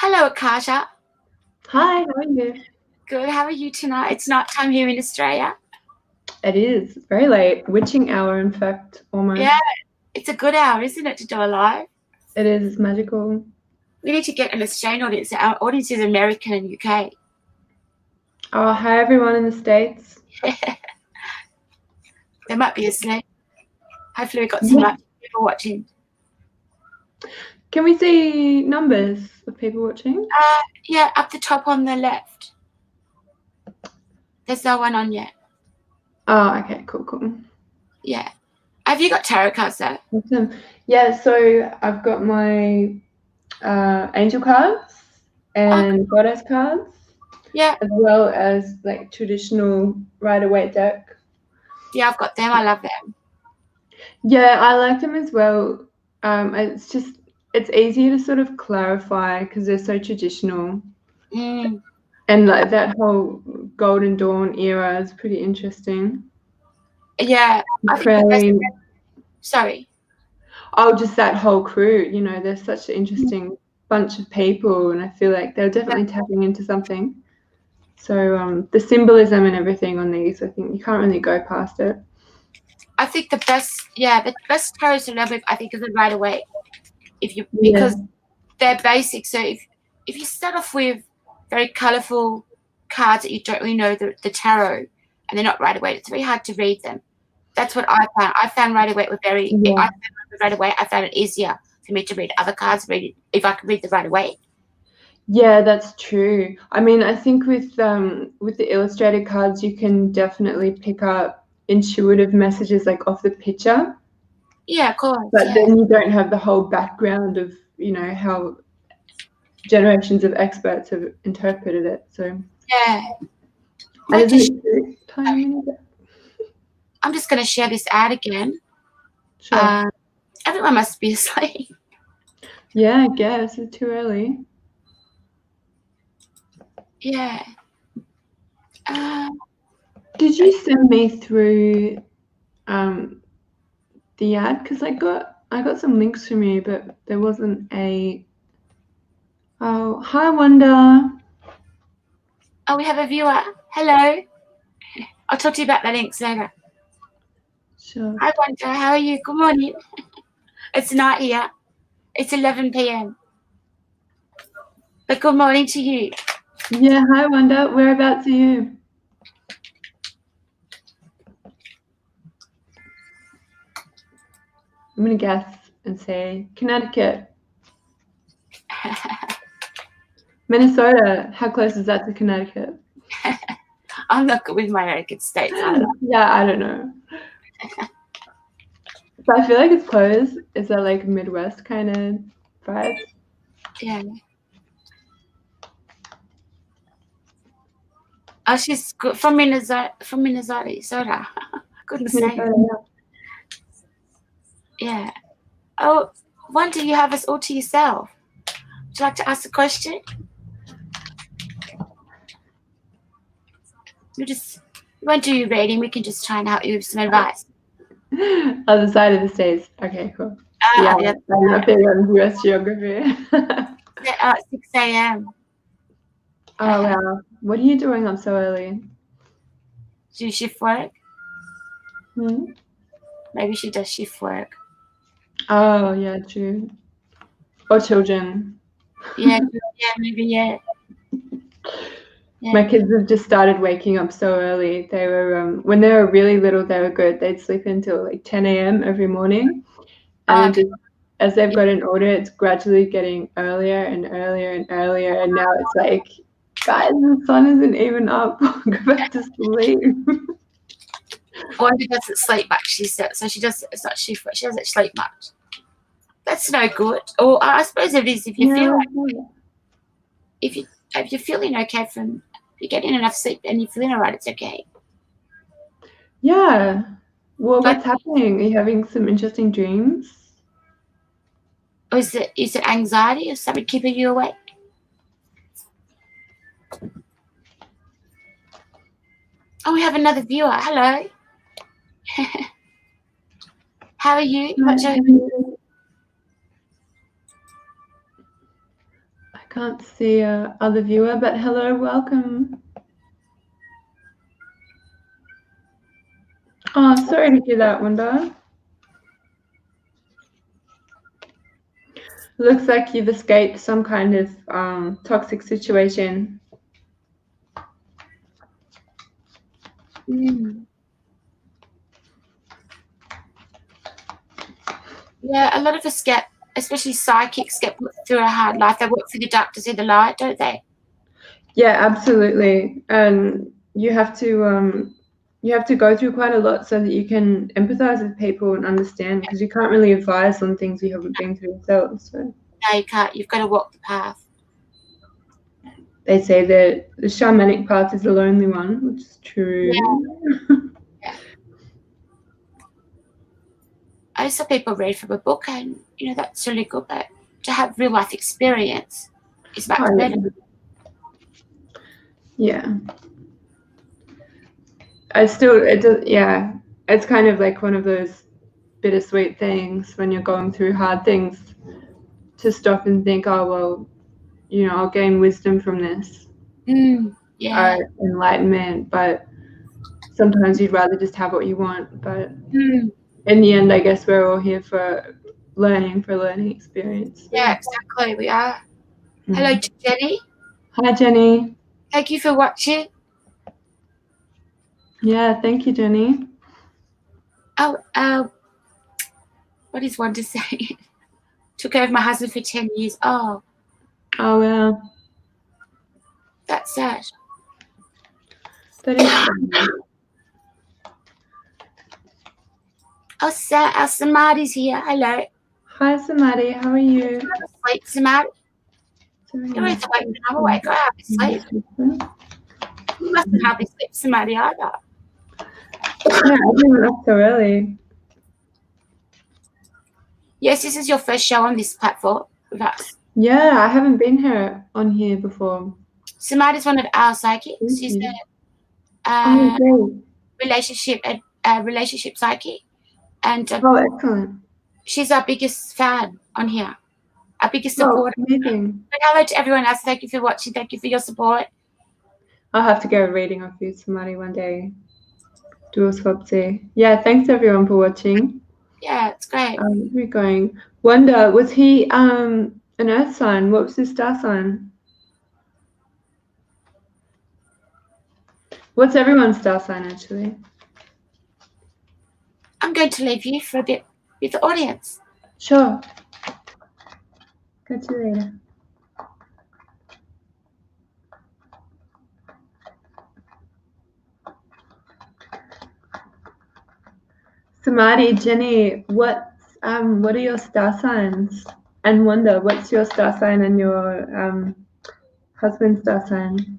Hello, Akasha. Hi, how are you? Good. How are you tonight? It's night time here in Australia. It is very late, witching hour, in fact, almost. Yeah, it's a good hour, isn't it, to do a live? It is. It's magical. We need to get an Australian audience. Our audience is American and UK. Oh, hi everyone in the States. They might be asleep. Hopefully, we've got some people watching. Can we see numbers of people watching? Yeah, up the top on the left. There's no one on yet. Oh, okay, cool. Yeah. Have you got tarot cards there? Awesome. Yeah, so I've got my angel cards and goddess cards. Yeah. As well as like traditional Rider-Waite deck. Yeah, I've got them. I love them. Yeah, I like them as well. It's easier to sort of clarify because they're so traditional. And like that whole Golden Dawn era is pretty interesting. Yeah. Sorry. Oh, just that whole crew, you know, they're such an interesting bunch of people, and I feel like they're definitely tapping into something. So the symbolism and everything on these, I think you can't really go past it. I think the best tarot to learn with, I think, is the Rider-Waite. Because they're basic. So if you start off with very colourful cards that you don't really know the tarot, and they're not Rider-Waite, it's very hard to read them. That's what I found. I found Rider-Waite I found it easier for me to read other cards. If I could read the Rider-Waite. Yeah, that's true. I mean, I think with the illustrated cards, you can definitely pick up intuitive messages like off the picture. Yeah, of course. But then you don't have the whole background of, you know, how generations of experts have interpreted it. So yeah. I'm just going to share this ad again. Sure. Everyone must be asleep. Yeah, I guess it's too early. Yeah. Did you send me through the ad? Because I got some links from you, but there wasn't a. Oh, hi, Wanda. Oh, we have a viewer. Hello. I'll talk to you about the links later. Sure. Hi, Wanda. How are you? Good morning. It's night here. It's 11 p.m. But good morning to you. Yeah, hi, Wanda. Whereabouts are you? I'm going to guess and say Connecticut. Minnesota. How close is that to Connecticut? I'm not good with my United States either. Yeah, I don't know. But I feel like it's close. Is that like Midwest kind of vibes? Yeah. Oh, she's good from Minnesota. Minnesota. Goodness sake. Yeah. Oh, Wanda, you have us all to yourself. Would you like to ask a question? We won't do your reading. We can just try and help you with some advice. Other side of the states. Okay, cool. Yeah, I'm not big on US geography. 6 a.m. Oh, wow. What are you doing up so early? Do you shift work? Maybe she does shift work. Oh, yeah, true. Or children. Yeah, maybe, yeah. My kids have just started waking up so early. They were when they were really little, they were good. They'd sleep until like 10 a.m. every morning. And then as they've gotten older, it's gradually getting earlier and earlier and earlier. And now it's like, guys, the sun isn't even up. Go back to sleep. Wanda doesn't sleep much, she said. So she doesn't sleep much. That's no good. Or I suppose it is if you feel like if you're feeling okay from you're getting enough sleep and you're feeling alright, it's okay. Yeah. Well, what's happening? Are you having some interesting dreams? Or is it anxiety or something keeping you awake? Oh, we have another viewer. Hello. How are you? What's your... Can't see other viewer, but hello, welcome. Oh, sorry to hear that, Wanda. Looks like you've escaped some kind of toxic situation. Yeah, a lot of us get, especially psychics, get put through a hard life. They work for the dark to see the light, don't they? Yeah, absolutely. And you have to go through quite a lot so that you can empathize with people and understand, because you can't really advise on things you haven't been through yourself. So No, you can't. You've got to walk the path. they say that the shamanic path is the lonely one, which is true. Yeah. I saw people read from a book, and that's really good, but to have real life experience is much better. Yeah. It's kind of like one of those bittersweet things when you're going through hard things, to stop and think, oh, well, I'll gain wisdom from this. Yeah. Enlightenment, but sometimes you'd rather just have what you want. But in the end, I guess we're all here for learning experience. So. Yeah, exactly. We are. Hello to Jenny. Hi, Jenny. Thank you for watching. Yeah, thank you, Jenny. Oh, what is one to say? Took care of my husband for 10 years. Oh, wow. That's sad. That is sad. Oh, our Samadhi's here. Hello. Hi, Samadhi. How are you? Sleep, Samadhi. You're awake and I'm awake. I hardly sleep. You mustn't hardly sleep, Samadhi, either. Yeah, I didn't up so early. Yes, this is your first show on this platform with us. Yeah, I haven't been here on here before. Samadhi's one of our psychics. She's a relationship psychic, and excellent. She's our biggest fan on here, our biggest supporter. Amazing. But hello to everyone else. Thank you for watching. Thank you for your support. I'll have to get a reading of you, Samadhi, one day. Do a swapsy. Yeah, thanks everyone for watching. Yeah, it's great. We're going. Wanda, was he an earth sign? What was his star sign? What's everyone's star sign, actually? I'm going to leave you for a bit with the audience. Sure. Catch you later. Samadhi, Jenny, what are your star signs? And Wanda, what's your star sign and your husband's star sign?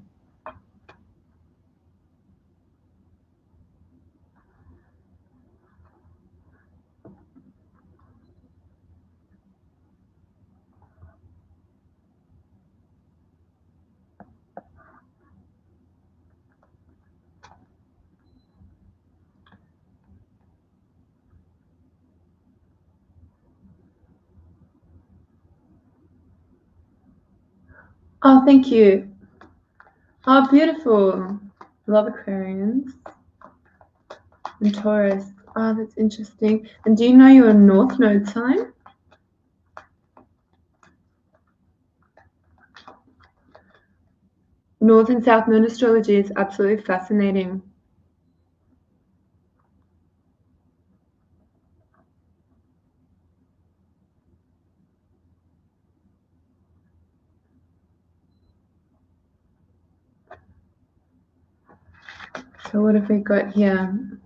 Oh, thank you. Oh, beautiful. Love Aquarians. And Taurus. Oh, that's interesting. And do you know your North Node sign? North and South Node astrology is absolutely fascinating. So what have we got here?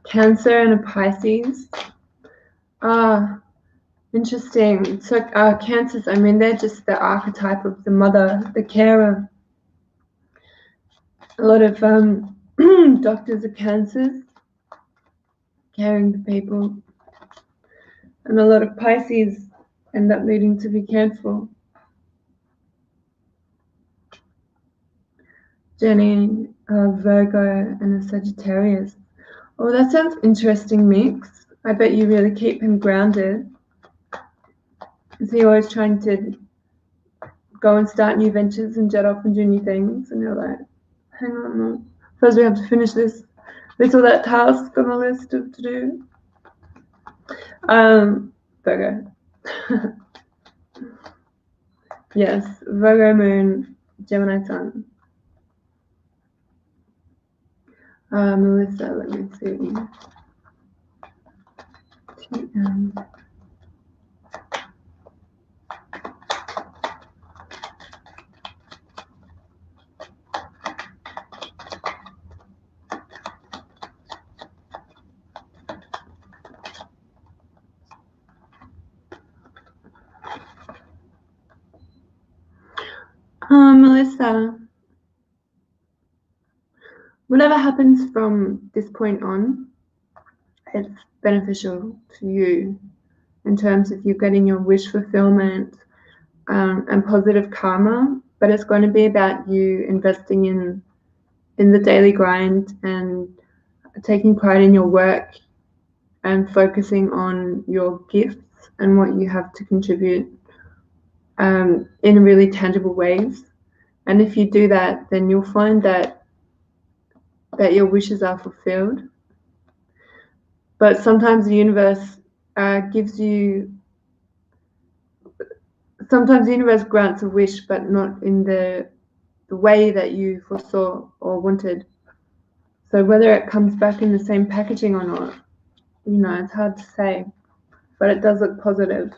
Cancer and a Pisces. Ah, interesting. So Cancers, I mean, they're just the archetype of the mother, the carer. A lot of doctors are Cancers, caring for people. And a lot of Pisces end up needing to be cared for. Jenny, a Virgo, and a Sagittarius. Oh, that sounds interesting mix. I bet you really keep him grounded. So you're always trying to go and start new ventures and jet off and do new things, and you're like, hang on, no. First we have to finish this or that task on the list of to do. Virgo. Yes, Virgo moon, Gemini sun. Melissa, let me see. Melissa, whatever happens from this point on, it's beneficial to you in terms of you getting your wish fulfillment and positive karma, but it's going to be about you investing in the daily grind and taking pride in your work and focusing on your gifts and what you have to contribute in really tangible ways. And if you do that, then you'll find that your wishes are fulfilled. But sometimes the universe grants a wish, but not in the way that you foresaw or wanted. So whether it comes back in the same packaging or not, it's hard to say, but it does look positive.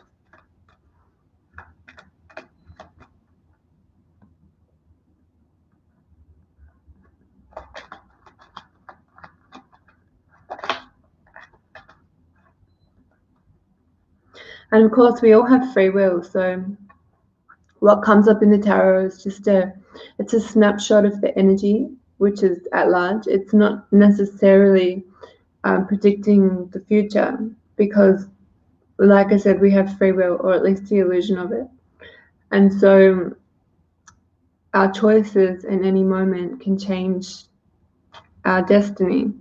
And of course, we all have free will. So what comes up in the tarot is just it's a snapshot of the energy, which is at large. It's not necessarily predicting the future because, like I said, we have free will, or at least the illusion of it. And so our choices in any moment can change our destiny.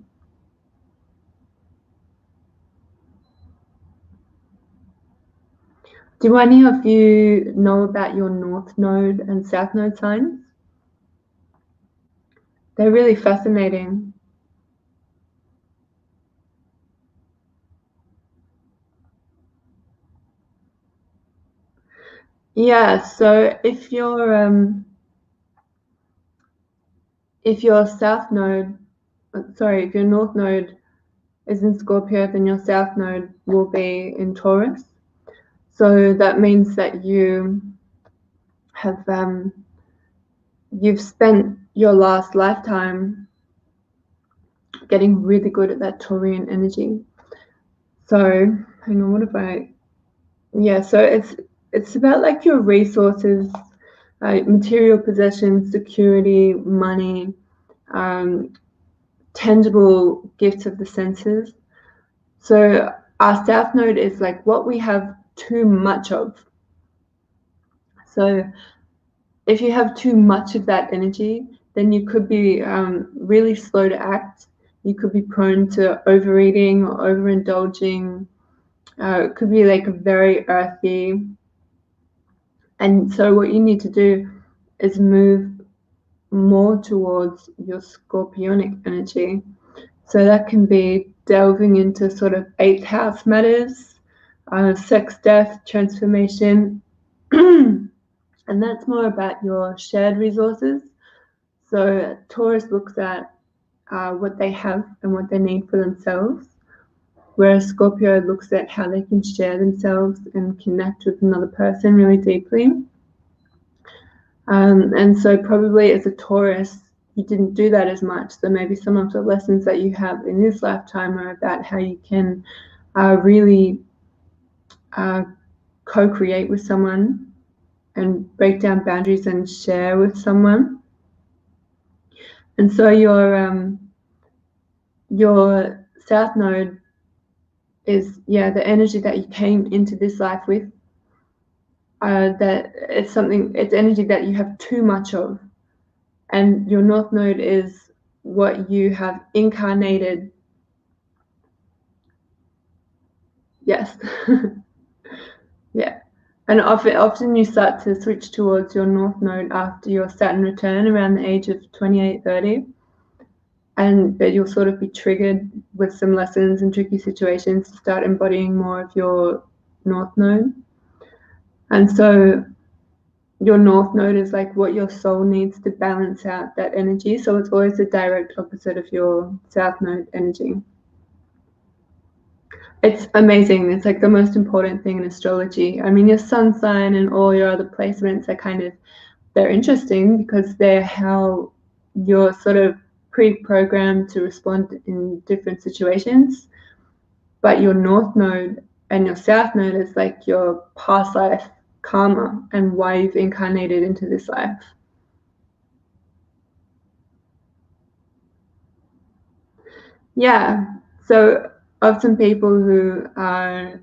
Do any of you know about your North Node and South Node signs? They're really fascinating. Yeah, so if your if your North Node is in Scorpio, then your South Node will be in Taurus. So that means that you have you've spent your last lifetime getting really good at that Taurian energy. So hang on, what if I? Yeah, so it's about like your resources, material possessions, security, money, tangible gifts of the senses. So our South Node is like what we have too much of. So if you have too much of that energy, then you could be really slow to act. You could be prone to overeating or overindulging. It could be like very earthy. And so what you need to do is move more towards your scorpionic energy. So that can be delving into sort of 8th house matters, sex, death, transformation. And that's more about your shared resources. So Taurus looks at what they have and what they need for themselves, whereas Scorpio looks at how they can share themselves and connect with another person really deeply. And so probably as a Taurus, you didn't do that as much. So maybe some of the lessons that you have in this lifetime are about how you can really co-create with someone and break down boundaries and share with someone. And so your South Node is the energy that you came into this life with. That it's energy that you have too much of, and your North Node is what you have incarnated. Yes. Yeah. And often you start to switch towards your north node after your Saturn return around the age of 28, 30. And that you'll sort of be triggered with some lessons and tricky situations to start embodying more of your north node. And so your north node is like what your soul needs to balance out that energy. So it's always the direct opposite of your south node energy. It's amazing. It's like the most important thing in astrology. I mean, your sun sign and all your other placements are kind of, they're interesting because they're how you're sort of pre-programmed to respond in different situations. But your north node and your south node is like your past life karma and why you've incarnated into this life. Yeah, so often people who are,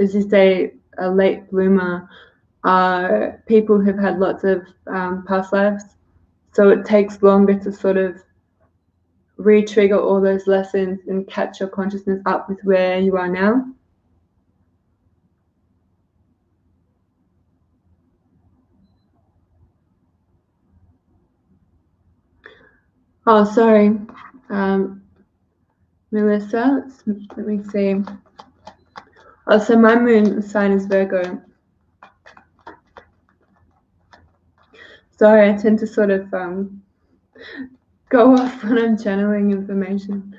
as you say, a late bloomer are people who've had lots of past lives. So it takes longer to sort of re-trigger all those lessons and catch your consciousness up with where you are now. Oh, sorry. Melissa, let me see. Oh, so my moon sign is Virgo. Sorry, I tend to sort of go off when I'm channeling information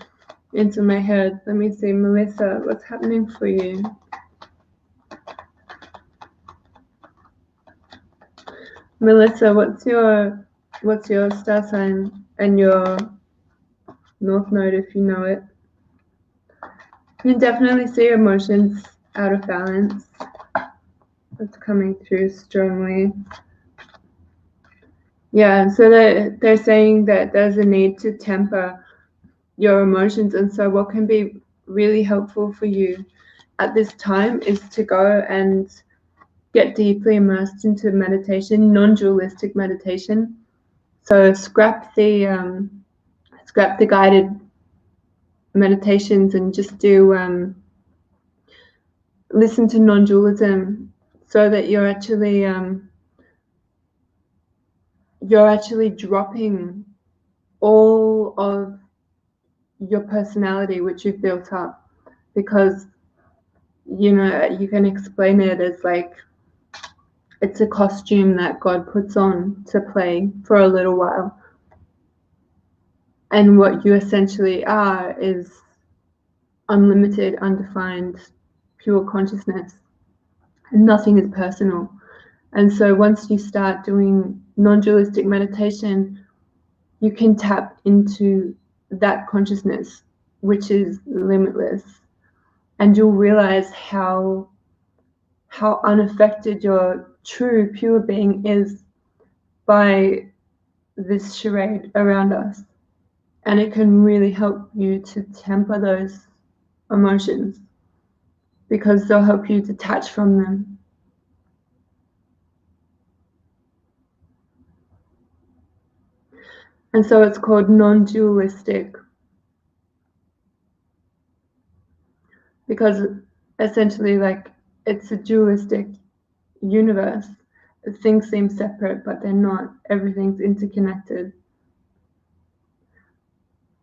into my head. Let me see, Melissa, what's happening for you? Melissa, what's your star sign and your north node if you know it? You can definitely see emotions out of balance. That's coming through strongly. Yeah, so they're saying that there's a need to temper your emotions, and so what can be really helpful for you at this time is to go and get deeply immersed into meditation, non-dualistic meditation. So scrap the guided meditations and just do listen to non-dualism, so that you're actually dropping all of your personality which you've built up, because you can explain it as like it's a costume that God puts on to play for a little while, and what you essentially are is unlimited, undefined, pure consciousness, and nothing is personal. And so once you start doing non-dualistic meditation, you can tap into that consciousness, which is limitless, and you'll realize how unaffected your true pure being is by this charade around us. And it can really help you to temper those emotions, because they'll help you detach from them. And so it's called non-dualistic, because essentially, like, it's a dualistic universe. Things seem separate, but they're not. Everything's interconnected.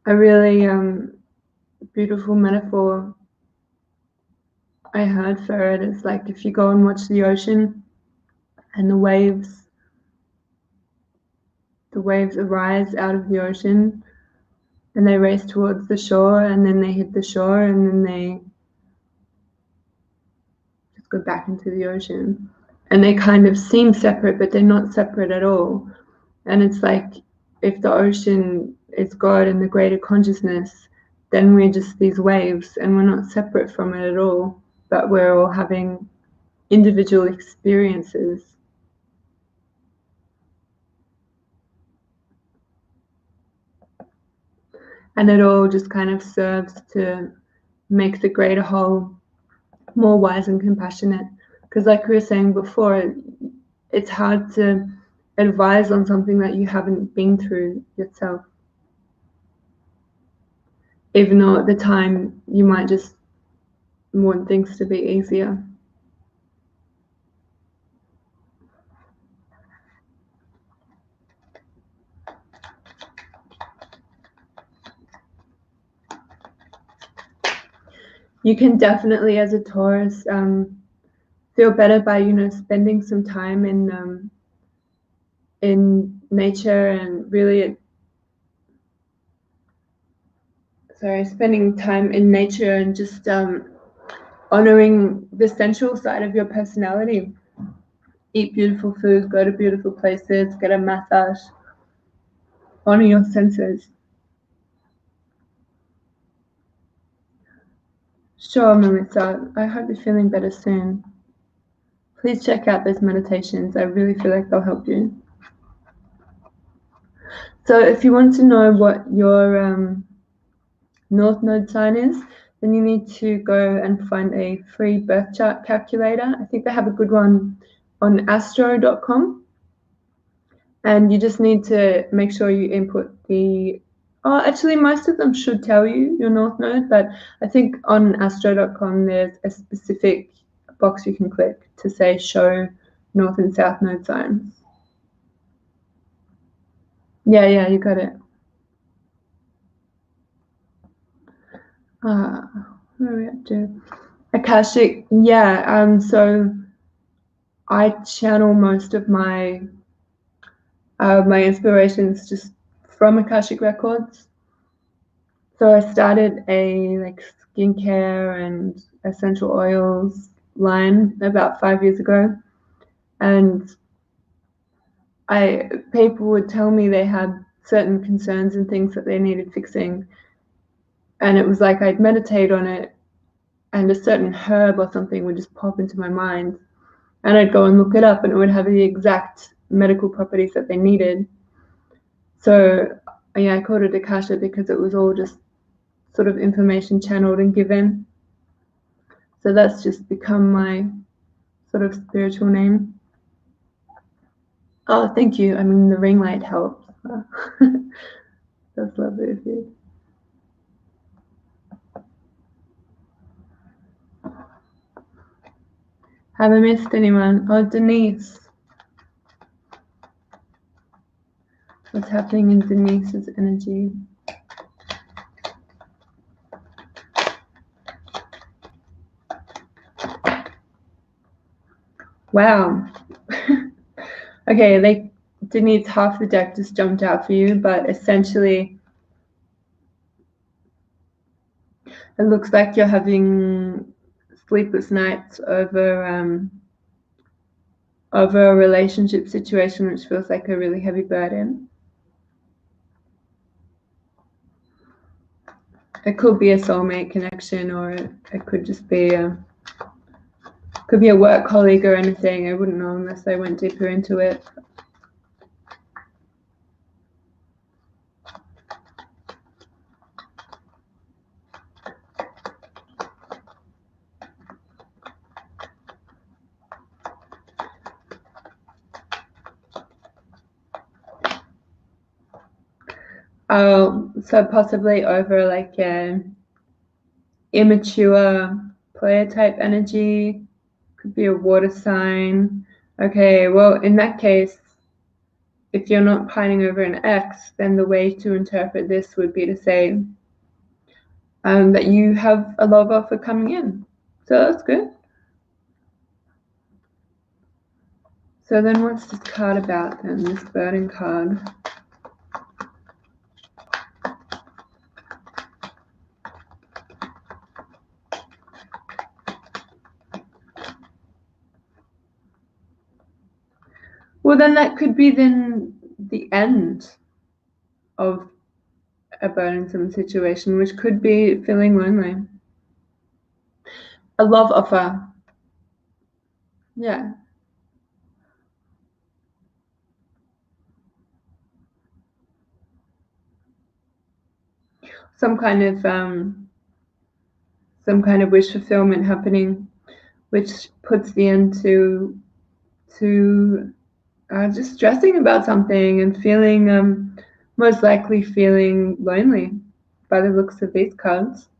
A really beautiful metaphor I heard for it is like if you go and watch the ocean and the waves arise out of the ocean and they race towards the shore, and then they hit the shore, and then they just go back into the ocean. And they kind of seem separate, but they're not separate at all. And it's like if the ocean is God and the greater consciousness, then we're just these waves and we're not separate from it at all, but we're all having individual experiences. And it all just kind of serves to make the greater whole more wise and compassionate. Because like we were saying before, it's hard to advise on something that you haven't been through yourself. Even though at the time you might just want things to be easier. You can definitely, as a Taurus, feel better by, you know, spending some time in nature and really, spending time in nature and just honoring the sensual side of your personality. Eat beautiful food, go to beautiful places, get a massage, honor your senses. Sure, Melissa. I hope you're feeling better soon. Please check out those meditations. I really feel like they'll help you. So if you want to know what your North Node sign is, then you need to go and find a free birth chart calculator. I think they have a good one on astro.com. And you just need to make sure you input actually most of them should tell you your North Node, but I think on astro.com there's a specific box you can click to say show North and South Node signs. Yeah, you got it. What are we up to? Akashic, yeah. So I channel most of my my inspirations just from Akashic records. So I started a skincare and essential oils line about 5 years ago, and people would tell me they had certain concerns and things that they needed fixing, and it was like I'd meditate on it, and a certain herb or something would just pop into my mind, and I'd go and look it up, and it would have the exact medical properties that they needed. So yeah, I called it Akasha because it was all just sort of information channeled and given. So that's just become my sort of spiritual name. Oh, thank you. I mean, the ring light helps. That's lovely of you. Have I missed anyone? Oh, Denise. What's happening in Denise's energy? Wow. Okay, Denise, half the deck just jumped out for you, but essentially it looks like you're having sleepless nights over a relationship situation which feels like a really heavy burden. It could be a soulmate connection, or it could just be a work colleague or anything. I wouldn't know unless I went deeper into it. So possibly over like an immature player type energy. Could be a water sign. Okay, well, in that case, if you're not pining over an ex, then the way to interpret this would be to say that you have a love offer coming in. So that's good. So then what's this card about then, this burden card? Well, then that could be then the end of a burdensome situation, which could be feeling lonely. A love offer. Yeah. Some kind of wish fulfillment happening, which puts the end to just stressing about something and feeling most likely feeling lonely by the looks of these cards.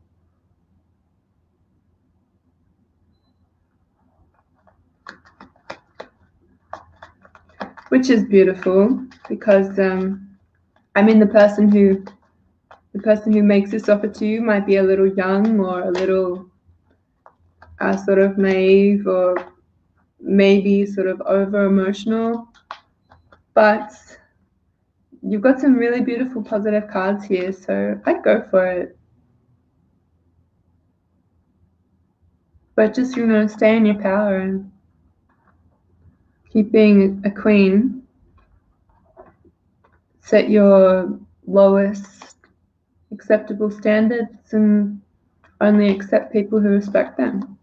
Which is beautiful because I mean the person who makes this offer to you might be a little young or a little are sort of naive or maybe sort of over emotional, but you've got some really beautiful positive cards here, so I'd go for it. But just, stay in your power and keep being a queen. Set your lowest acceptable standards and only accept people who respect them.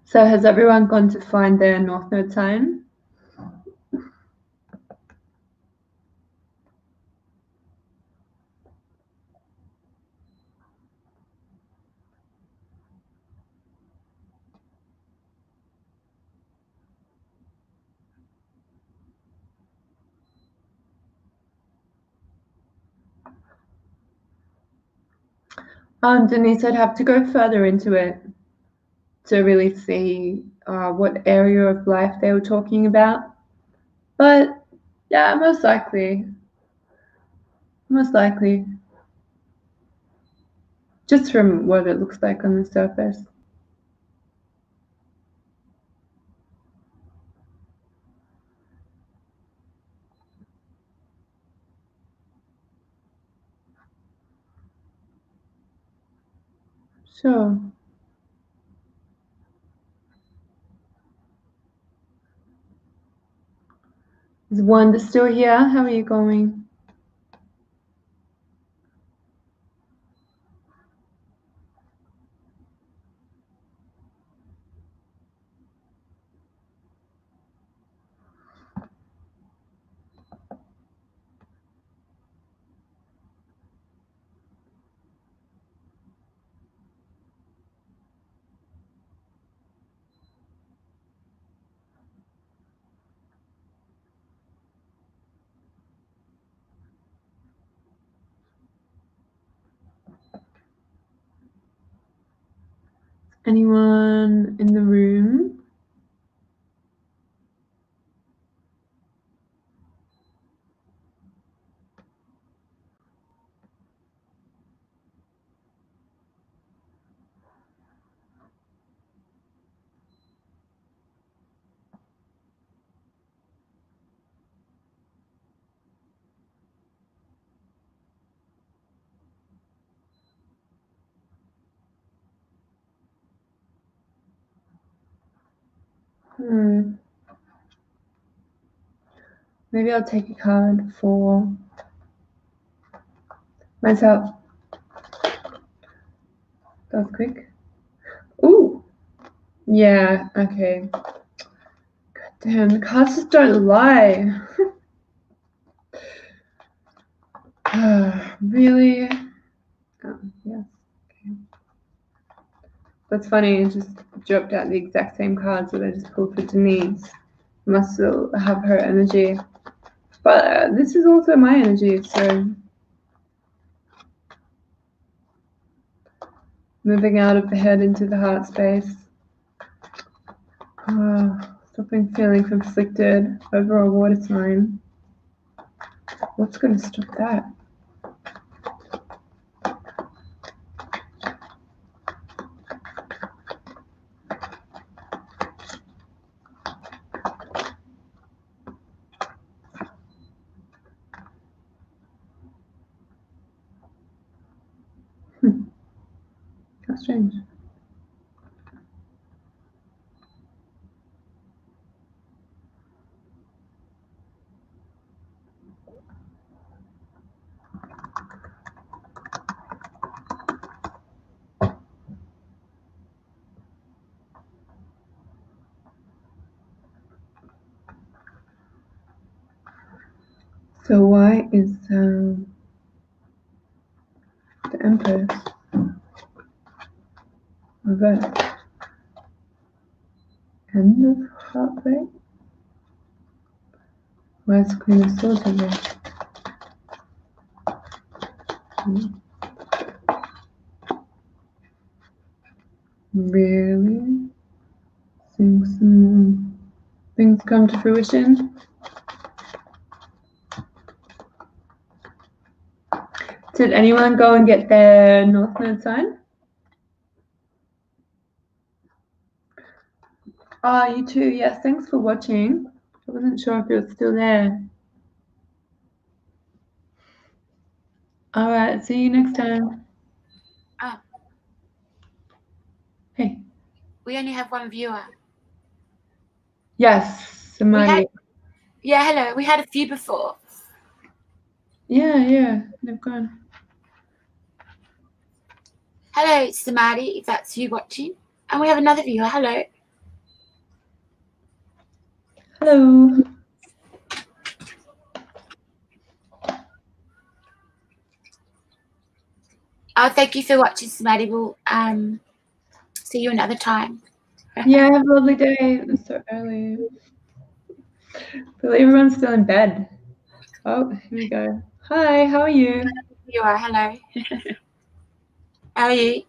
So has everyone gone to find their North Node sign? Denise, I'd have to go further into it to really see what area of life they were talking about. But yeah, most likely. Most likely. Just from what it looks like on the surface. Sure. Is Wanda still here? How are you going? Anyone in the room? Maybe I'll take a card for myself. That was quick. Ooh. Yeah, okay. God damn, the cards just don't lie. Really? Oh, yes. Okay. That's funny, it just dropped out the exact same cards that I just pulled for Denise. Must still have her energy. But this is also my energy, so moving out of the head into the heart space. Stopping feeling conflicted over a water sign. What's going to stop that? How strange. So why is the Empress. Reverse. End of heartbreak. Where's Queen of Swords over there? Really? Seeing some things come to fruition. Did anyone go and get their North Node sign? Oh, you too. Yes, thanks for watching. I wasn't sure if you're still there. All right, see you next time. Oh. Hey. We only have one viewer. Yes, Samadhi. Yeah, hello. We had a few before. Yeah, they've gone. Hello, Samadhi, if that's you watching. And we have another viewer. Hello. Hello. Oh, thank you for watching, Samadhi. We'll see you another time. Yeah, have a lovely day. It's so early. But everyone's still in bed. Oh, here we go. Hi, how are you? You are. Hello. How are you?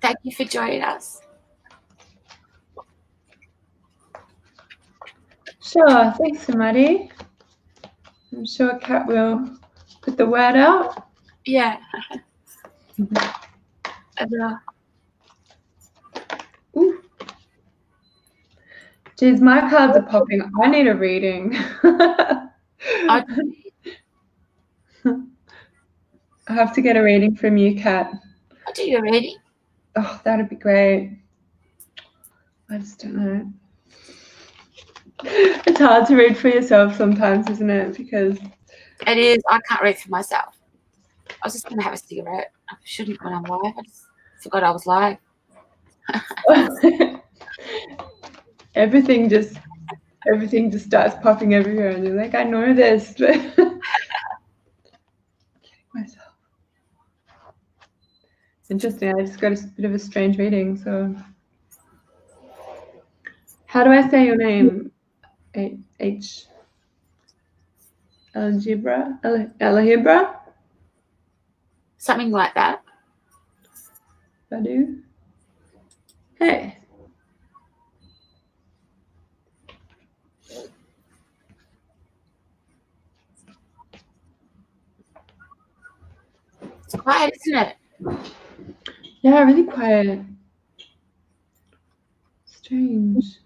Thank you for joining us. Sure, thanks, Samadhi. I'm sure Kat will put the word out. Yeah. Ooh. Geez, my cards are popping. I need a reading. I have to get a reading from you, Kat. I'll do you a reading. Oh, that'd be great. I just don't know. It's hard to read for yourself sometimes, isn't it? Because it is. I can't read for myself. I was just going to have a cigarette. I shouldn't when I'm live. I just forgot I was live. everything just starts popping everywhere, and you're like, I know this. Myself. Interesting. I just got a bit of a strange reading. So, how do I say your name? H. Algebra? Something like that. Badu? Hey. It's quiet, isn't it? Yeah, really quiet. Strange.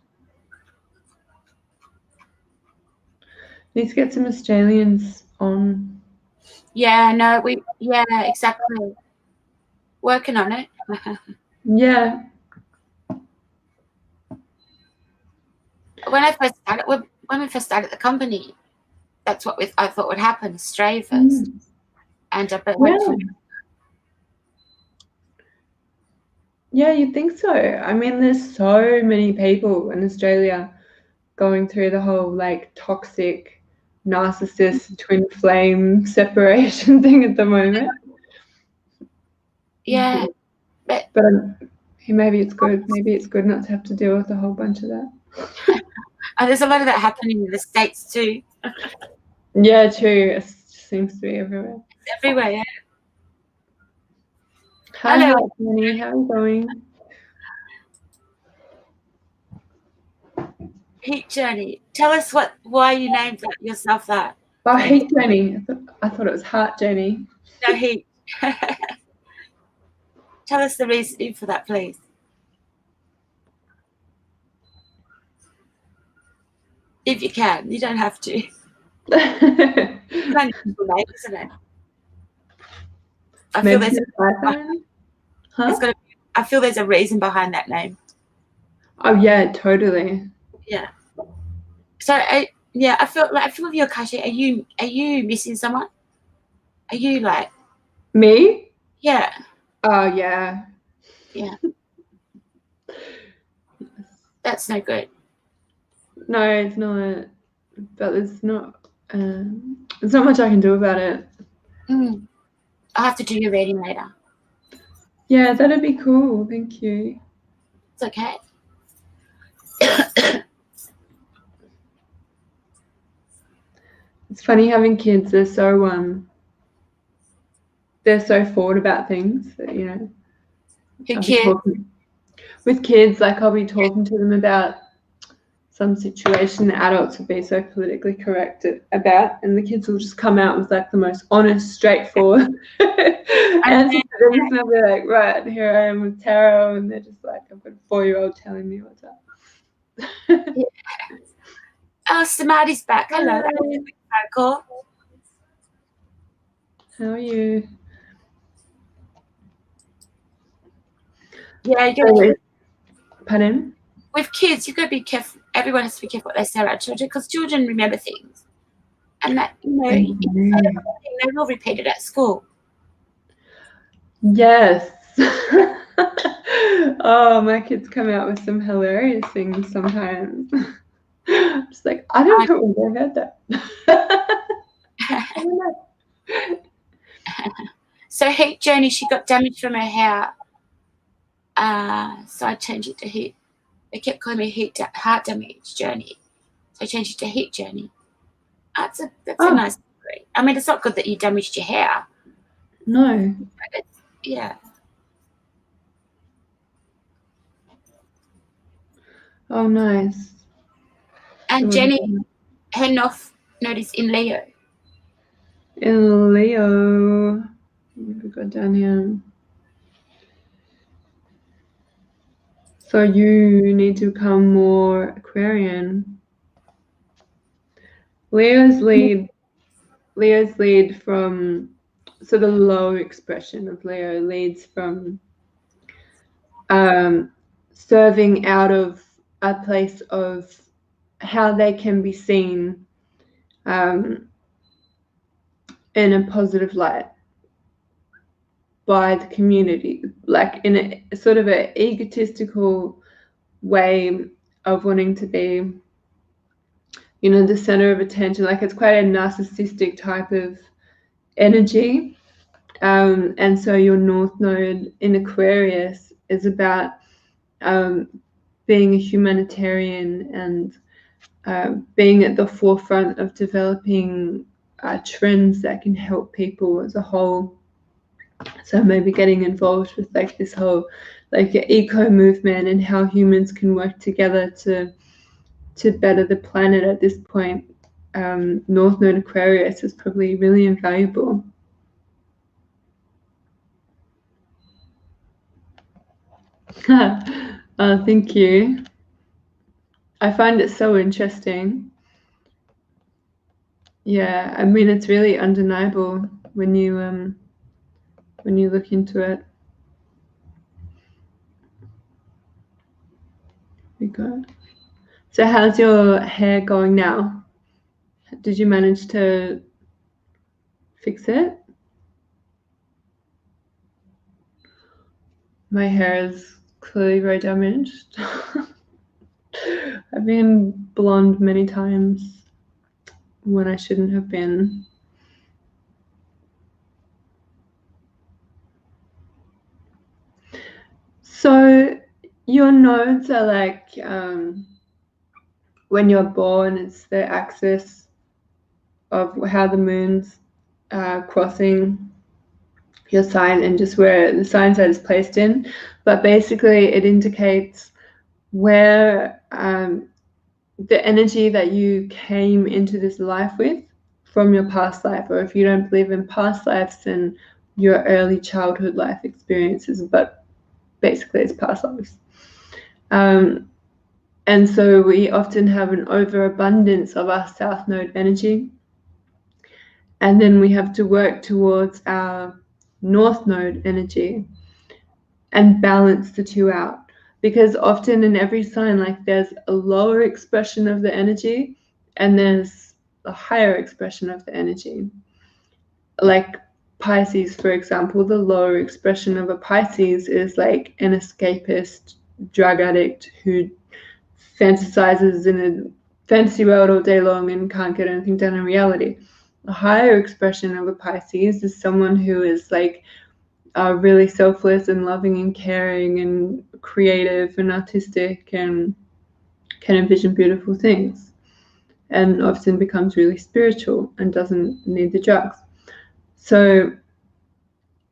Need to get some Australians on. Yeah, no, exactly. Working on it. Yeah. When we first started the company, that's what I thought would happen. Australia first. And but yeah, you'd think so. I mean, there's so many people in Australia going through the whole like toxic narcissist twin flame separation thing at the moment. Yeah. But maybe it's good. Maybe it's good not to have to deal with a whole bunch of that. And there's a lot of that happening in the States too. Yeah, true. It seems to be everywhere. It's everywhere, yeah. Hi, Jenny. How are you going? Heat Journey. Tell us why you named yourself that. Oh, Heat Journey. I thought it was Heart Journey. No, Heat. Tell us the reason for that, please. If you can. You don't have to. It's kind of cool name, isn't it? I feel there's a reason behind that name. Oh yeah, totally. Yeah. So I feel with you, Akasha, are you missing someone? Are you like me? Yeah. Oh yeah. Yeah. That's no good. No, it's not. But it's not. There's not much I can do about it. I'll have to do your reading later. Yeah, that'd be cool. Thank you. It's okay. It's funny having kids. They're so forward about things that, you know. Who cares? With kids, like I'll be talking to them about some situation the adults will be so politically correct about, and the kids will just come out with like the most honest, straightforward answer to them. And they'll be like, right, here I am with tarot, and they're just like, I've got a 4-year-old telling me what's up. Yeah. Oh, Samadhi's back. Hello. Cool. How are you? Yeah, you gotta pardon? With kids, you've got to be careful. Everyone has to be careful what they say about children, because children remember things. And that, you know, they will repeat it at school. Yes. Oh, my kids come out with some hilarious things sometimes. I'm just like, I don't know where they heard that. So heat journey, she got damage from her hair. So I changed it to heat. They kept calling me heart damage journey. So I changed it to heat journey. That's a nice story. I mean, it's not good that you damaged your hair. No. Yeah. Oh, nice. And Jenny, her North Node is in Leo. In Leo. We got down here. So you need to become more Aquarian. Leo's lead from, so the low expression of Leo leads from serving out of a place of how they can be seen in a positive light by the community, like in a sort of an egotistical way of wanting to be, you know, the center of attention. Like it's quite a narcissistic type of energy. And so your North Node in Aquarius is about being a humanitarian and being at the forefront of developing trends that can help people as a whole. So maybe getting involved with like this whole like eco movement and how humans can work together to better the planet at this point. North Node Aquarius is probably really invaluable. Thank you. I find it so interesting. Yeah, I mean it's really undeniable when you look into it. Good. So how's your hair going now? Did you manage to fix it? My hair is clearly very damaged. I've been blonde many times when I shouldn't have been. So your nodes are like when you're born, it's the axis of how the moon's crossing your sign and just where the sign that is placed in. But basically it indicates where the energy that you came into this life with from your past life, or if you don't believe in past lives, then your early childhood life experiences, but basically it's past lives. And so we often have an overabundance of our South Node energy. And then we have to work towards our North Node energy and balance the two out. Because often in every sign, like there's a lower expression of the energy and there's a higher expression of the energy. Like Pisces, for example, the lower expression of a Pisces is like an escapist drug addict who fantasizes in fantasy world all day long and can't get anything done in reality. A higher expression of a Pisces is someone who is like really selfless and loving and caring and creative and artistic and can envision beautiful things, and often becomes really spiritual and doesn't need the drugs. So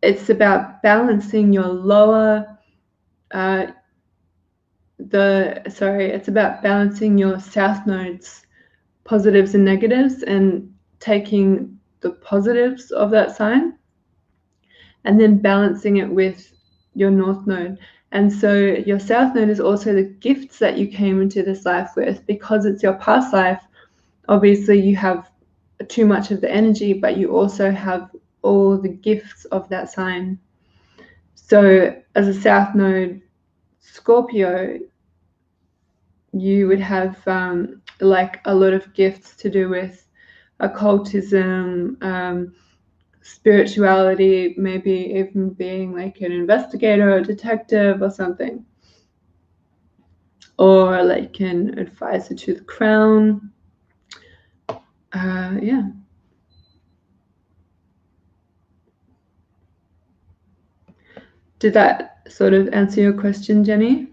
it's about balancing your lower it's about balancing your south nodes positives and negatives and taking the positives of that sign and then balancing it with your north node. And so your south node is also the gifts that you came into this life with. Because it's your past life, obviously you have too much of the energy, but you also have all the gifts of that sign. So as a south node Scorpio, you would have like a lot of gifts to do with occultism, spirituality, maybe even being like an investigator or detective or something, or like an advisor to the crown. Yeah. Did that sort of answer your question, Jenny?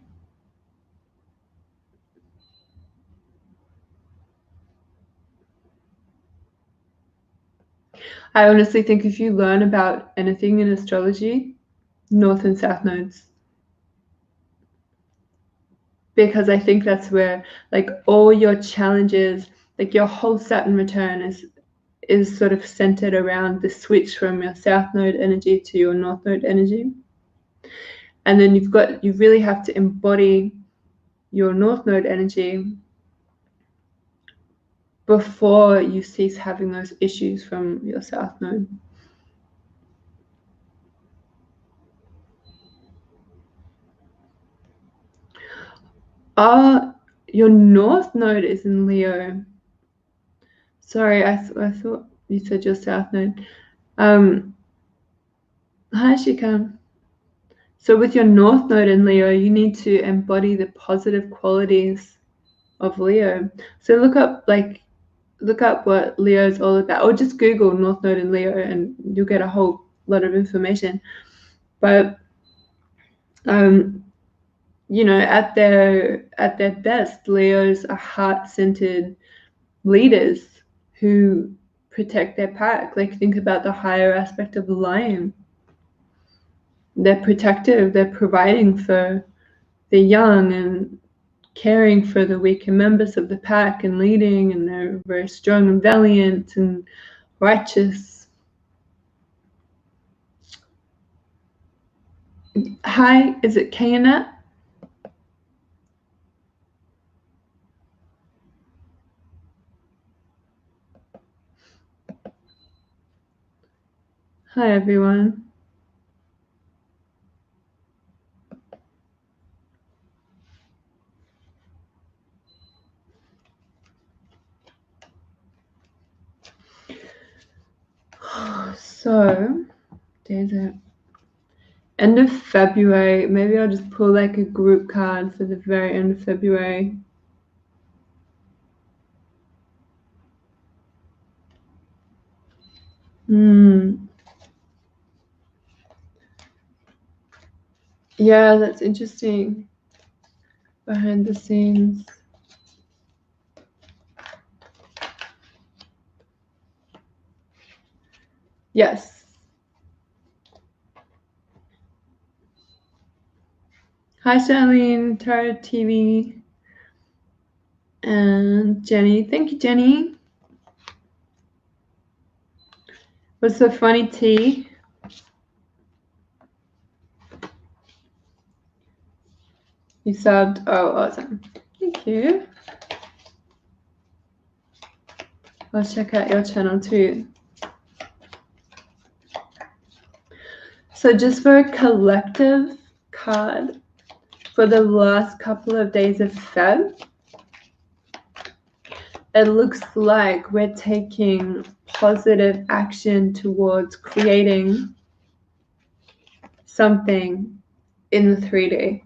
I honestly think if you learn about anything in astrology, north and south nodes. Because I think that's where like all your challenges, like your whole Saturn return is sort of centered around the switch from your south node energy to your north node energy. And then you really have to embody your north node energy before you cease having those issues from your south node. Your north node is in Leo. Sorry, I thought you said your south node. Hi, Ashaka. So with your north node in Leo, you need to embody the positive qualities of Leo. So look up what Leo is all about, or just Google North Node in Leo, and you'll get a whole lot of information. But you know, at their best, Leos are heart-centered leaders who protect their pack. Like think about the higher aspect of the lion. They're protective. They're providing for the young and caring for the weaker members of the pack and leading, and they're very strong and valiant and righteous. Hi, is it Kayanat? Hi, everyone. So, there's a end of February. Maybe I'll just pull like a group card for the very end of February. Yeah, that's interesting. Behind the scenes. Yes. Hi, Charlene, Tara TV, and Jenny. Thank you, Jenny. What's so funny, T? You subbed. Oh, awesome. Thank you. I'll check out your channel too. So just for a collective card for the last couple of days of Feb, it looks like we're taking positive action towards creating something in the 3D.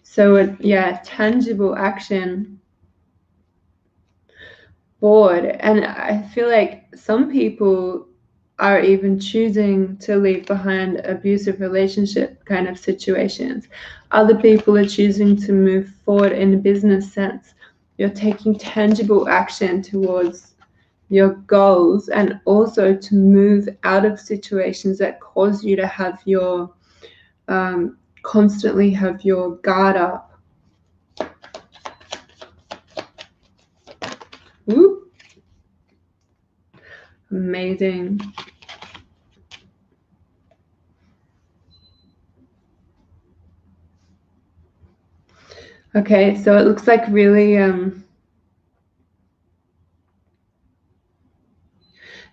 So yeah, tangible action bored. And I feel like some people are even choosing to leave behind abusive relationship kind of situations. Other people are choosing to move forward in a business sense. You're taking tangible action towards your goals, and also to move out of situations that cause you to have your constantly have your guard up. Ooh. Amazing. Okay, so it looks like really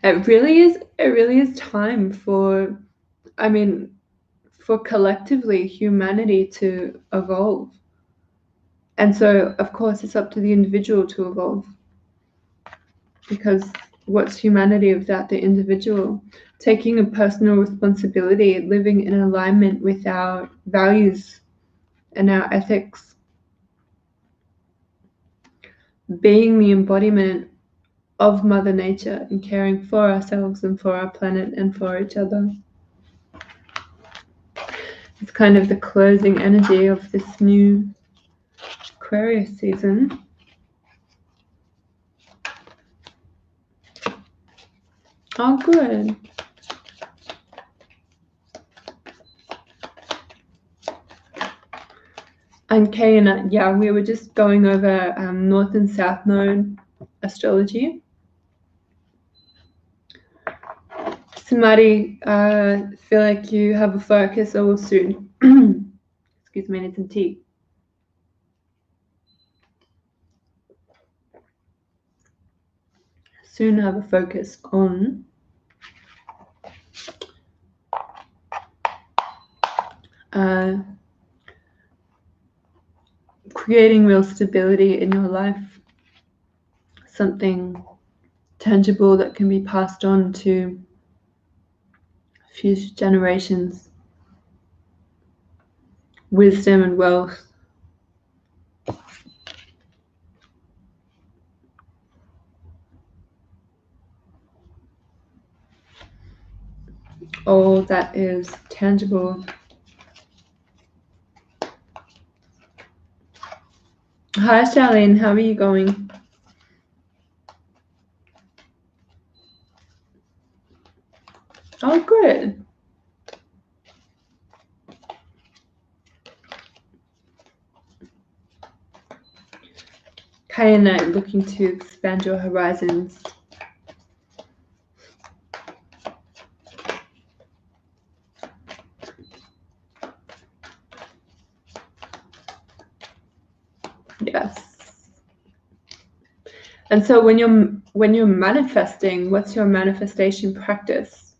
it really is time for, I mean, for collectively humanity to evolve. And so of course it's up to the individual to evolve, because what's humanity without the individual? Taking a personal responsibility, living in alignment with our values and our ethics, being the embodiment of Mother Nature and caring for ourselves and for our planet and for each other. It's kind of the closing energy of this new Aquarius season. Oh, good. And Kay and yeah, we were just going over North and South Node astrology. Somebody feel like you have a focus or will soon. Excuse me, I need some tea. Soon have a focus on creating real stability in your life, something tangible that can be passed on to future generations, wisdom and wealth. All that is tangible. Hi Charlene, how are you going? Oh, good. Kay and I are looking to expand your horizons. Yes. And so when you're manifesting, what's your manifestation practice?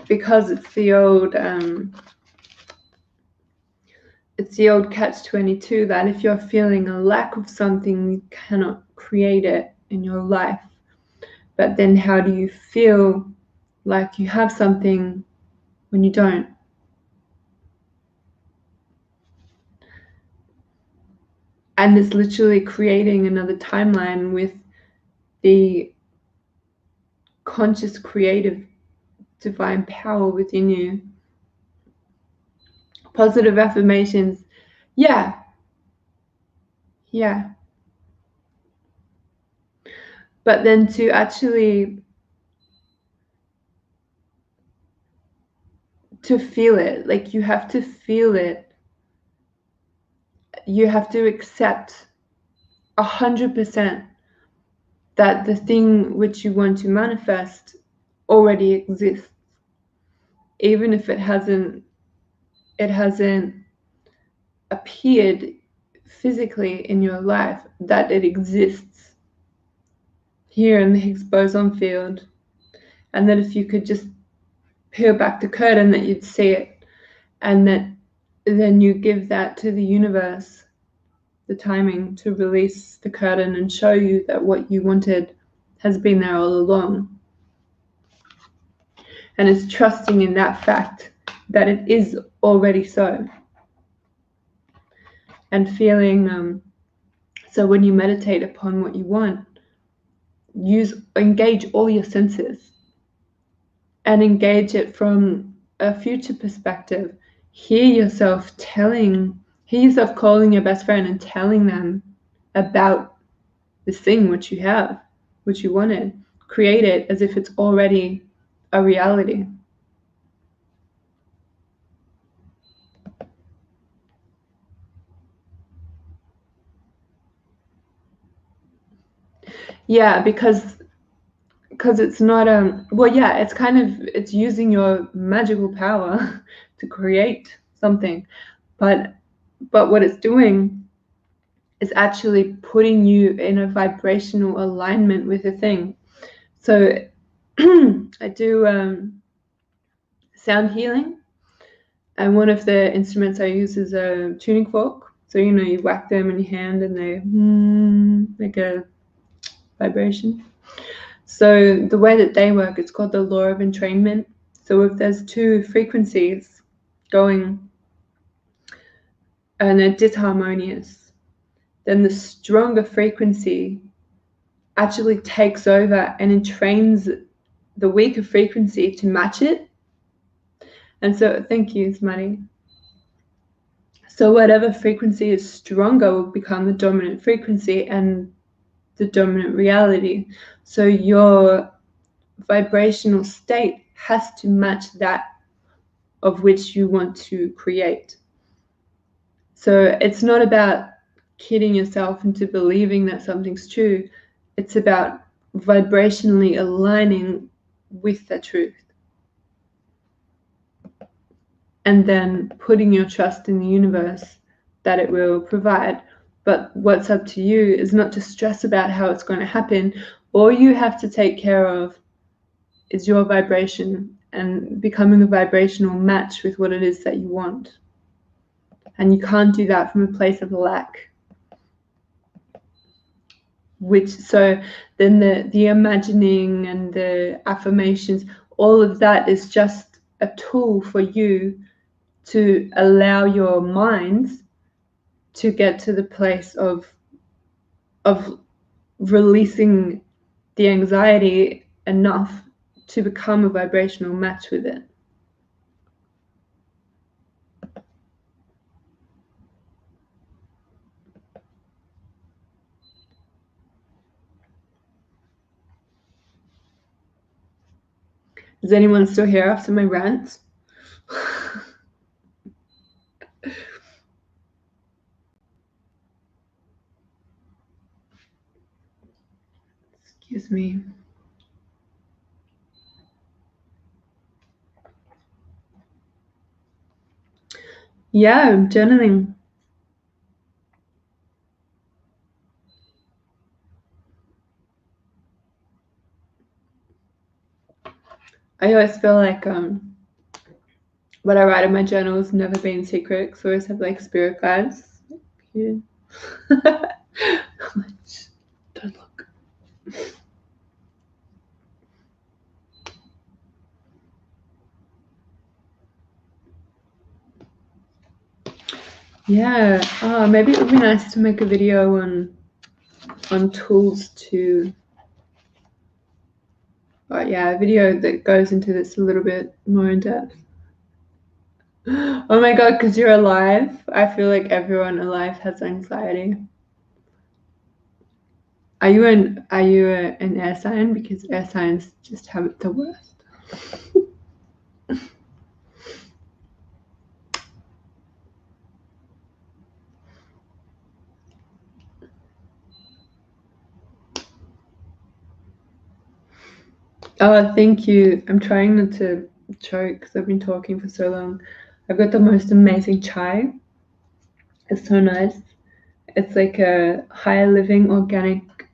Because it's the old catch-22 that if you're feeling a lack of something, you cannot create it in your life. But then how do you feel like you have something when you don't? And it's literally creating another timeline with the conscious creative divine power within you. Positive affirmations. Yeah. But then to actually to feel it, like you have to feel it. You have to accept 100% that the thing which you want to manifest already exists, even if it hasn't appeared physically in your life, that it exists here in the Higgs boson field, and that if you could just peel back the curtain, that you'd see it, and that then you give that to the universe, the timing to release the curtain and show you that what you wanted has been there all along. And it's trusting in that fact that it is already so. and feeling. So when you meditate upon what you want, engage all your senses and engage it from a future perspective. Hear yourself calling your best friend and telling them about this thing which you have, which you wanted. Create it as if it's already a reality. Yeah, because it's not it's using your magical power to create something, but what it's doing is actually putting you in a vibrational alignment with the thing. So I do sound healing, and one of the instruments I use is a tuning fork. So you whack them in your hand and they make a vibration. So the way that they work, it's called the law of entrainment. So if there's two frequencies going and they're disharmonious, then the stronger frequency actually takes over and entrains the weaker frequency to match it. And so, thank you, Smarty. So whatever frequency is stronger will become the dominant frequency and the dominant reality. So your vibrational state has to match that of which you want to create. So it's not about kidding yourself into believing that something's true. It's about vibrationally aligning with the truth. And then putting your trust in the universe that it will provide. But what's up to you is not to stress about how it's going to happen. All you have to take care of is your vibration and becoming a vibrational match with what it is that you want. And you can't do that from a place of lack. So then the imagining and the affirmations, all of that is just a tool for you to allow your minds to get to the place of releasing the anxiety enough to become a vibrational match with it. Is anyone still here after my rants? Excuse me. Yeah, I'm journaling. I always feel like what I write in my journal has never been secret, because I always have like spirit guides. Yeah. Don't look. Yeah. Oh, maybe it would be nice to make a video on tools to. Oh yeah, a video that goes into this a little bit more in depth. Oh my god, because you're alive. I feel like everyone alive has anxiety. Are you an air sign? Because air signs just have it the worst. Oh, thank you. I'm trying not to choke because I've been talking for so long. I've got the most amazing chai. It's so nice. It's like a high living organic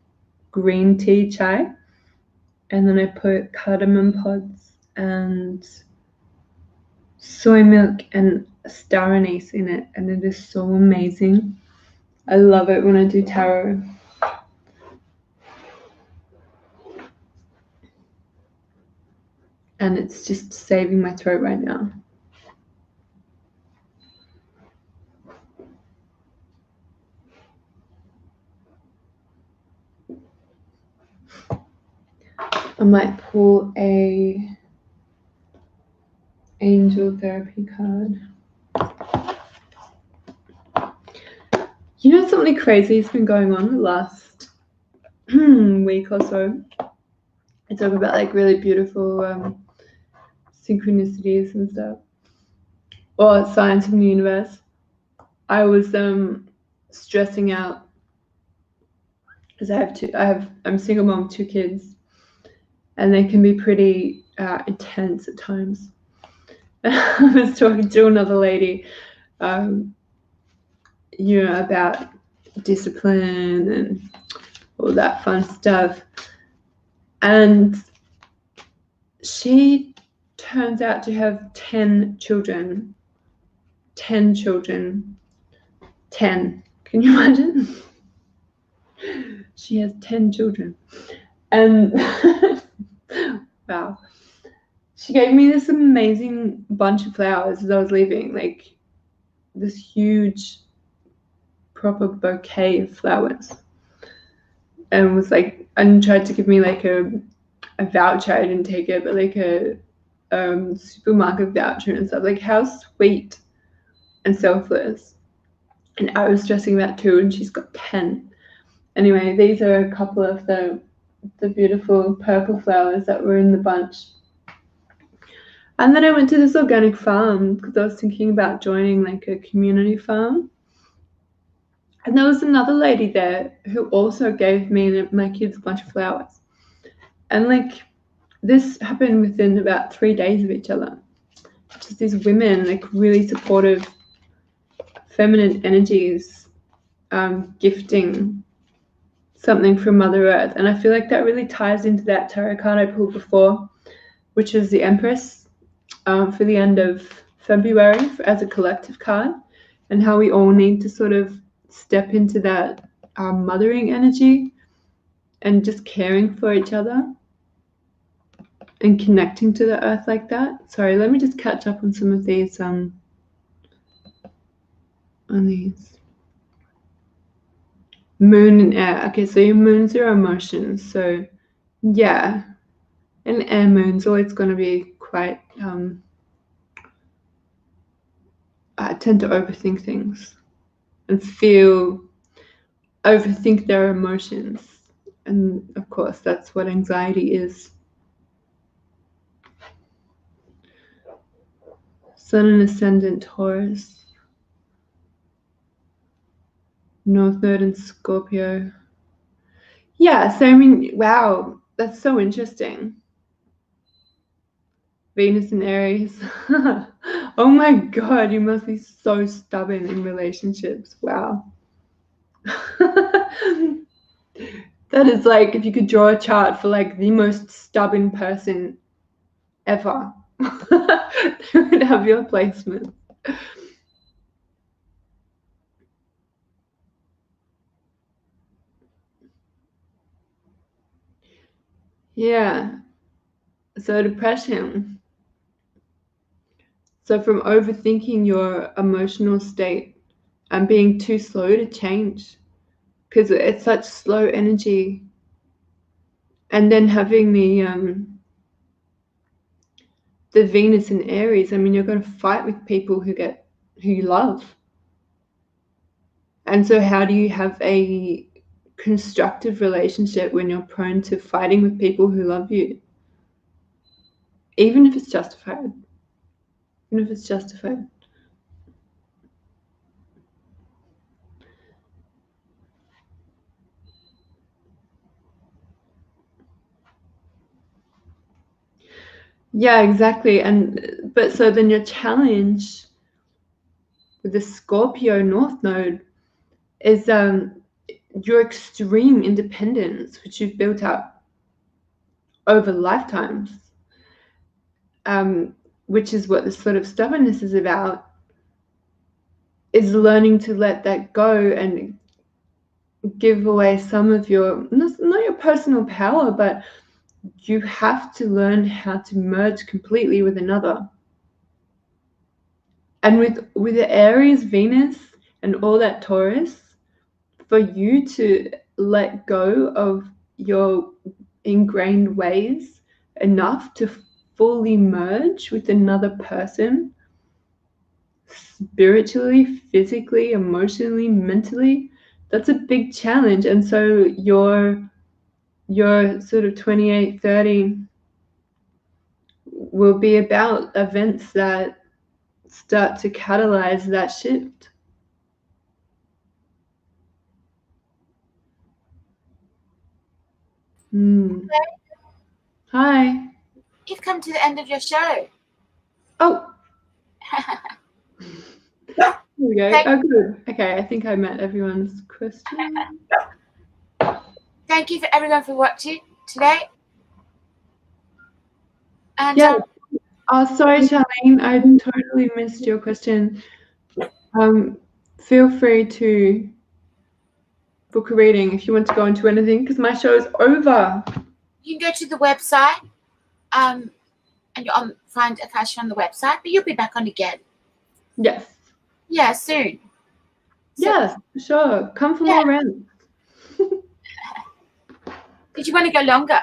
green tea chai. And then I put cardamom pods and soy milk and star anise in it. And it is so amazing. I love it when I do tarot. And it's just saving my throat right now. I might pull a angel therapy card. You know, something crazy has been going on the last week or so. I talk about like really beautiful synchronicities and stuff, or signs from the universe. I was stressing out because I'm a single mom, 2 kids, and they can be pretty intense at times. I was talking to another lady, about discipline and all that fun stuff, and she turns out to have 10 children. 10 children. 10. Can you imagine? She has 10 children. And wow. She gave me this amazing bunch of flowers as I was leaving, like this huge proper bouquet of flowers. And was like, and tried to give me like a voucher. I didn't take it, but like a supermarket voucher and stuff. Like, how sweet and selfless. And I was stressing that too, and she's got 10. Anyway, these are a couple of the beautiful purple flowers that were in the bunch. And then I went to this organic farm because I was thinking about joining like a community farm. And there was another lady there who also gave me and my kids a bunch of flowers. And like this happened within about 3 days of each other. Just these women, like really supportive, feminine energies, gifting something from Mother Earth. And I feel like that really ties into that tarot card I pulled before, which is the Empress, for the end of February as a collective card, and how we all need to sort of step into that mothering energy and just caring for each other and connecting to the earth like that. Sorry, let me just catch up on some of these on these. Moon and air. Okay, so your moons are emotions. So yeah, an air moon's always going to be quite I tend to overthink things and overthink their emotions. And of course, that's what anxiety is. Sun and Ascendant Taurus. North Node and Scorpio. Yeah, so I mean, wow, that's so interesting. Venus and Aries. Oh my God, you must be so stubborn in relationships. Wow. That is like if you could draw a chart for like the most stubborn person ever. They would have your placement. Yeah. So depression. So from overthinking your emotional state and being too slow to change, because it's such slow energy, and then having the Venus in Aries. I mean, you're going to fight with people who you love. And so how do you have a constructive relationship when you're prone to fighting with people who love you? Even if it's justified. Even if it's justified. Yeah, exactly. But so then your challenge with the Scorpio North Node is your extreme independence, which you've built up over lifetimes, which is what this sort of stubbornness is about, is learning to let that go and give away some of your, not your personal power, but you have to learn how to merge completely with another. And with the Aries, Venus, and all that Taurus, for you to let go of your ingrained ways enough to fully merge with another person spiritually, physically, emotionally, mentally. That's a big challenge. And so your sort of 28, 30 will be about events that start to catalyze that shift. Hi. You've come to the end of your show. Oh. There we go. Oh, good. Okay, I think I met everyone's question. Thank you for everyone for watching today. And yeah. Oh, sorry, Charlene. I totally missed your question. Feel free to book a reading if you want to go into anything, because my show is over. You can go to the website, and you'll find Akasha on the website, but you'll be back on again. Yes. Yeah, soon. Yes, sure. Come for more rent. Did you want to go longer?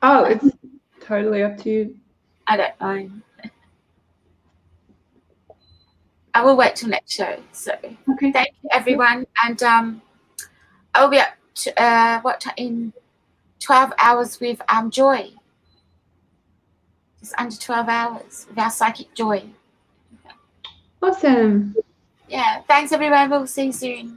Oh, it's totally up to you. I don't mind. I will wait till next show. So okay. Thank you, everyone. And I'll be up to, in 12 hours with Joy. Just under 12 hours with our psychic Joy. Awesome. Yeah. Thanks, everyone. We'll see you soon.